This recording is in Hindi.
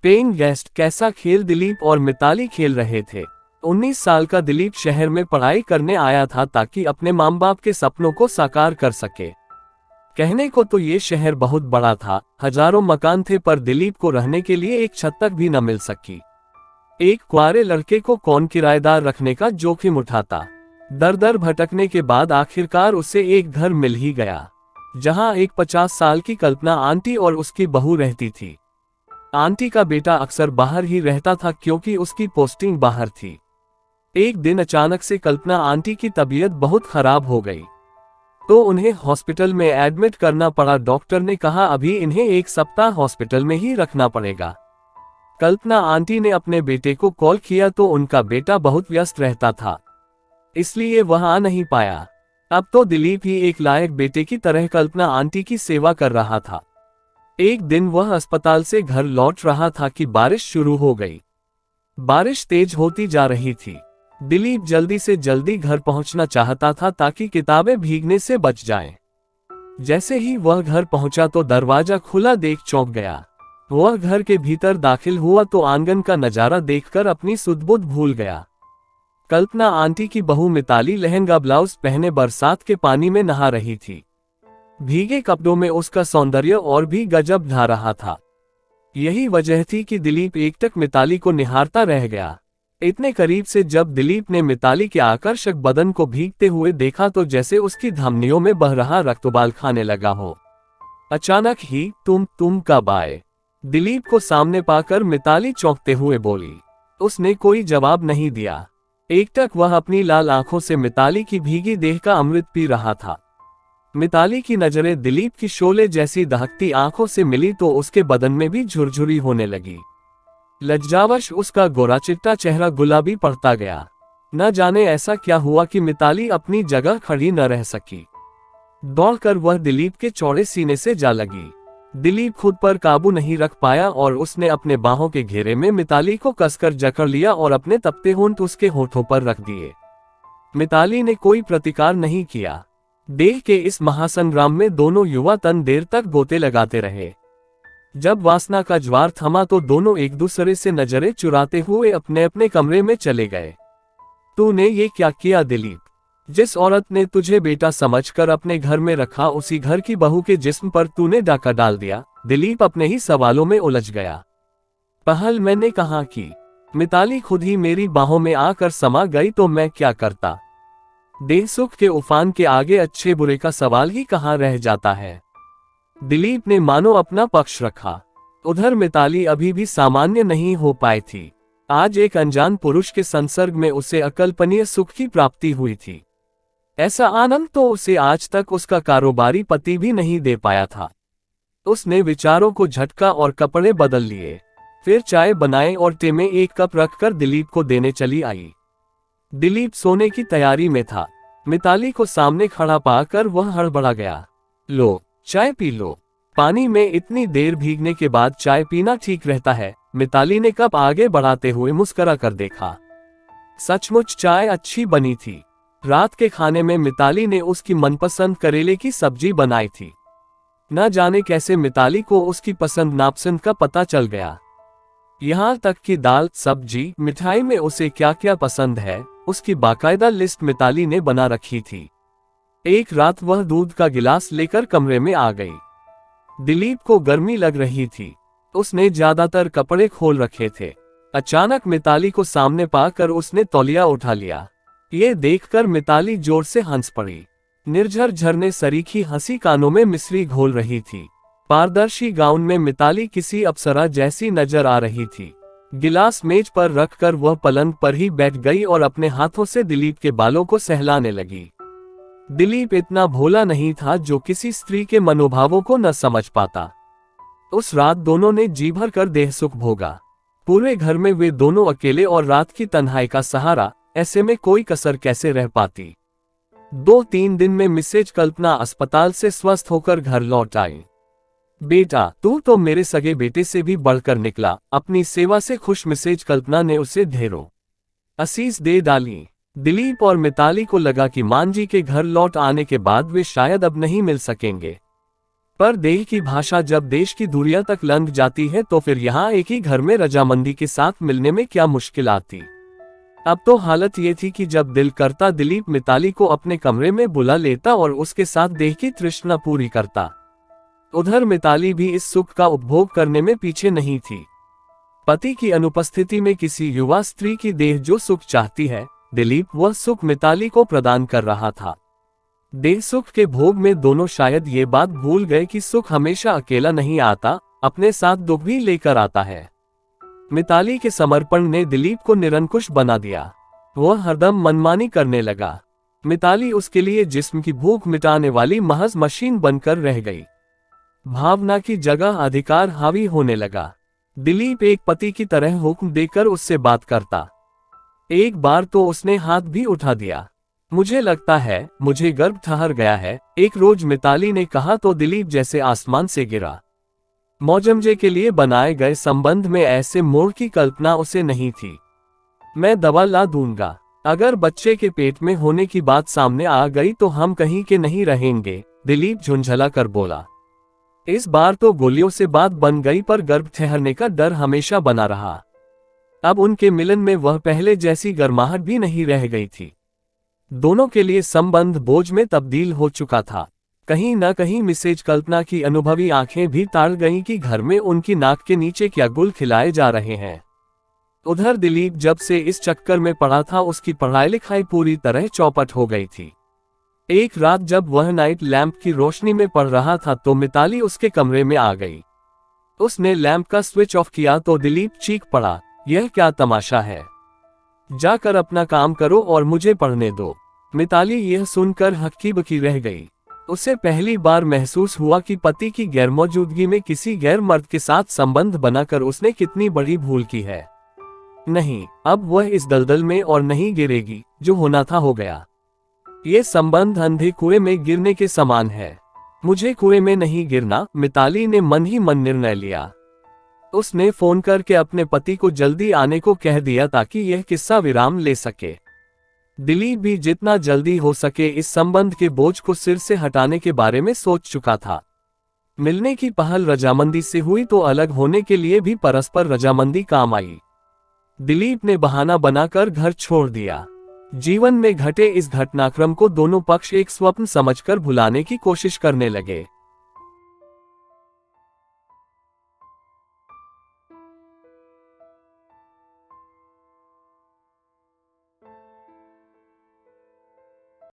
पेइंग गेस्ट कैसा खेल दिलीप और मिताली खेल रहे थे। 19 साल का दिलीप शहर में पढ़ाई करने आया था ताकि अपने माँ बाप के सपनों को साकार कर सके। कहने को तो ये शहर बहुत बड़ा था, हजारों मकान थे, पर दिलीप को रहने के लिए एक छत तक भी न मिल सकी। एक कुंवारे लड़के को कौन किराएदार रखने का जोखिम उठाता। दर दर भटकने के बाद आखिरकार उसे एक घर मिल ही गया, जहां एक 50 साल की कल्पना आंटी और उसकी बहू रहती थी। आंटी का बेटा अक्सर बाहर ही रहता था क्योंकि उसकी पोस्टिंग बाहर थी। एक दिन अचानक से कल्पना आंटी की तबीयत बहुत खराब हो गई, तो उन्हें हॉस्पिटल में एडमिट करना पड़ा। डॉक्टर ने कहा अभी इन्हें 1 सप्ताह हॉस्पिटल में ही रखना पड़ेगा। कल्पना आंटी ने अपने बेटे को कॉल किया तो उनका बेटा बहुत व्यस्त रहता था, इसलिए वह आ नहीं पाया। अब तो दिलीप ही एक लायक बेटे की तरह कल्पना आंटी की सेवा कर रहा था। एक दिन वह अस्पताल से घर लौट रहा था कि बारिश शुरू हो गई। बारिश तेज होती जा रही थी। दिलीप जल्दी से जल्दी घर पहुंचना चाहता था ताकि किताबें भीगने से बच जाएं। जैसे ही वह घर पहुंचा तो दरवाजा खुला देख चौंक गया। वह घर के भीतर दाखिल हुआ तो आंगन का नजारा देखकर अपनी सुध-बुध भूल गया। कल्पना आंटी की बहू मिताली लहंगा ब्लाउज पहने बरसात के पानी में नहा रही थी। भीगे कपड़ों में उसका सौंदर्य और भी गजब ढा रहा था। यही वजह थी कि दिलीप एकटक मिताली को निहारता रह गया। इतने करीब से जब दिलीप ने मिताली के आकर्षक बदन को भीगते हुए देखा तो जैसे उसकी धमनियों में बह रहा रक्त उबाल खाने लगा हो। अचानक ही तुम कब आए? दिलीप को सामने पाकर मिताली चौंकते हुए बोली। उसने कोई जवाब नहीं दिया। एकटक वह अपनी लाल आंखों से मिताली की भीगी देह का अमृत पी रहा था। मिताली की नजरें दिलीप की शोले जैसी दहकती आंखों से मिली तो उसके बदन में भी झुरझुरी होने लगी। लज्जावश उसका गोरा चिट्टा चेहरा गुलाबी पड़ता गया। न जाने ऐसा क्या हुआ कि मिताली अपनी जगह खड़ी न रह सकी। दौड़कर वह दिलीप के चौड़े सीने से जा लगी। दिलीप खुद पर काबू नहीं रख पाया और उसने अपने बाहों के घेरे में मिताली को कसकर जकड़ लिया और अपने तपते होंठ उसके होठों पर रख दिए। मिताली ने कोई प्रतिकार नहीं किया। देह के इस महासंग्राम में दोनों युवा तन देर तक गोते लगाते रहे। जब वासना का ज्वार थमा तो दोनों एक दूसरे से नजरें चुराते हुए अपने अपने कमरे में चले गए। तूने ये क्या किया दिलीप? जिस औरत ने तुझे बेटा समझकर अपने घर में रखा उसी घर की बहू के जिस्म पर तूने डाका डाल दिया। दिलीप अपने ही सवालों में उलझ गया। पहल मैंने कहाँ की? मिताली खुद ही मेरी बाहों में आकर समा गई तो मैं क्या करता? देह सुख के उफान के आगे अच्छे बुरे का सवाल ही कहाँ रह जाता है। दिलीप ने मानो अपना पक्ष रखा। उधर मिताली अभी भी सामान्य नहीं हो पाई थी। आज एक अनजान पुरुष के संसर्ग में उसे अकल्पनीय सुख की प्राप्ति हुई थी। ऐसा आनंद तो उसे आज तक उसका कारोबारी पति भी नहीं दे पाया था। उसने विचारों को झटका और कपड़े बदल लिए। फिर चाय बनाए और टे में एक कप रखकर दिलीप को देने चली आई। दिलीप सोने की तैयारी में था। मिताली को सामने खड़ा पाकर वह हड़बड़ा गया। लो, चाय पी लो। पानी में इतनी देर भीगने के बाद चाय पीना ठीक रहता है। मिताली ने कप आगे बढ़ाते हुए मुस्कुरा कर देखा। सचमुच चाय अच्छी बनी थी। रात के खाने में मिताली ने उसकी मनपसंद करेले की सब्जी बनाई थी। न जाने कैसे मिताली को उसकी पसंद नापसंद का पता चल गया। यहाँ तक कि दाल, सब्जी, मिठाई में उसे क्या क्या पसंद है उसकी बाकायदा लिस्ट मिताली ने बना रखी थी। एक रात वह दूध का गिलास लेकर कमरे में आ गई। दिलीप को गर्मी लग रही थी। उसने ज्यादातर कपड़े खोल रखे थे। अचानक मिताली को सामने पाकर उसने तौलिया उठा लिया। ये देखकर मिताली जोर से हंस पड़ी। निर्झर झरने सरीखी हंसी कानों में मिश्री घोल रही थी। पारदर्शी गाउन में मिताली किसी अप्सरा जैसी नजर आ रही थी। गिलास मेज पर रखकर वह पलंग पर ही बैठ गई और अपने हाथों से दिलीप के बालों को सहलाने लगी। दिलीप इतना भोला नहीं था जो किसी स्त्री के मनोभावों को न समझ पाता। उस रात दोनों ने जी भर कर देह सुख भोगा। पूरे घर में वे दोनों अकेले और रात की तन्हाई का सहारा। ऐसे में कोई कसर कैसे रह पाती। 2-3 दिन में मिसेज कल्पना अस्पताल से स्वस्थ होकर घर लौट आई। बेटा, तू तो मेरे सगे बेटे से भी बढ़कर निकला। अपनी सेवा से खुश मिसेज कल्पना ने उसे ढेरों असीस दे डाली। दिलीप और मिताली को लगा कि मान जी के घर लौट आने के बाद वे शायद अब नहीं मिल सकेंगे। पर देह की भाषा जब देश की दूरियां तक लंघ जाती है तो फिर यहाँ एक ही घर में रजामंदी के साथ मिलने में क्या मुश्किल आती। अब तो हालत ये थी कि जब दिल करता दिलीप मिताली को अपने कमरे में बुला लेता और उसके साथ देह की तृष्णा पूरी करता। उधर मिताली भी इस सुख का उपभोग करने में पीछे नहीं थी। पति की अनुपस्थिति में किसी युवा स्त्री की देह जो सुख चाहती है, दिलीप वह सुख मिताली को प्रदान कर रहा था। देह सुख के भोग में दोनों शायद ये बात भूल गए कि सुख हमेशा अकेला नहीं आता, अपने साथ दुख भी लेकर आता है। मिताली के समर्पण ने दिलीप को निरंकुश बना दिया। वह हरदम मनमानी करने लगा। मिताली उसके लिए जिस्म की भूख मिटाने वाली महज मशीन बनकर रह गई। भावना की जगह अधिकार हावी होने लगा। दिलीप एक पति की तरह हुक्म देकर उससे बात करता। एक बार तो उसने हाथ भी उठा दिया। मुझे लगता है मुझे गर्भ ठहर गया है, एक रोज मिताली ने कहा तो दिलीप जैसे आसमान से गिरा। मौजमजे के लिए बनाए गए संबंध में ऐसे मोड़ की कल्पना उसे नहीं थी। मैं दवा ला दूंगा, अगर बच्चे के पेट में होने की बात सामने आ गई तो हम कहीं के नहीं रहेंगे, दिलीप झुंझला कर बोला। इस बार तो गोलियों से बात बन गई पर गर्भ ठहरने का डर हमेशा बना रहा। अब उनके मिलन में वह पहले जैसी गर्माहट भी नहीं रह गई थी। दोनों के लिए संबंध बोझ में तब्दील हो चुका था। कहीं न कहीं मिसेज कल्पना की अनुभवी आंखें भी ताड़ गईं कि घर में उनकी नाक के नीचे क्या गुल खिलाए जा रहे हैं। उधर दिलीप जब से इस चक्कर में पड़ा था उसकी पढ़ाई लिखाई पूरी तरह चौपट हो गई थी। एक रात जब वह नाइट लैंप की रोशनी में पढ़ रहा था तो मिताली उसके कमरे में आ गई। उसने लैंप का स्विच ऑफ किया तो दिलीप चीख पड़ा, यह क्या तमाशा है, जाकर अपना काम करो और मुझे पढ़ने दो। मिताली यह सुनकर हक्की बकी रह गई। उसे पहली बार महसूस हुआ कि पति की गैरमौजूदगी में किसी गैर मर्द के साथ संबंध बनाकर उसने कितनी बड़ी भूल की है। नहीं, अब वह इस दलदल में और नहीं गिरेगी, जो होना था हो गया। ये संबंध अंधे कुएं में गिरने के समान है। मुझे कुएं में नहीं गिरना, मिताली ने मन ही मन निर्णय लिया। उसने फोन करके अपने पति को जल्दी आने को कह दिया ताकि यह किस्सा विराम ले सके। दिलीप भी जितना जल्दी हो सके इस संबंध के बोझ को सिर से हटाने के बारे में सोच चुका था। मिलने की पहल रजामंदी से हुई तो अलग होने के लिए भी परस्पर रजामंदी काम आई। दिलीप ने बहाना बनाकर घर छोड़ दिया। जीवन में घटे इस घटनाक्रम को दोनों पक्ष एक स्वप्न समझकर भुलाने की कोशिश करने लगे।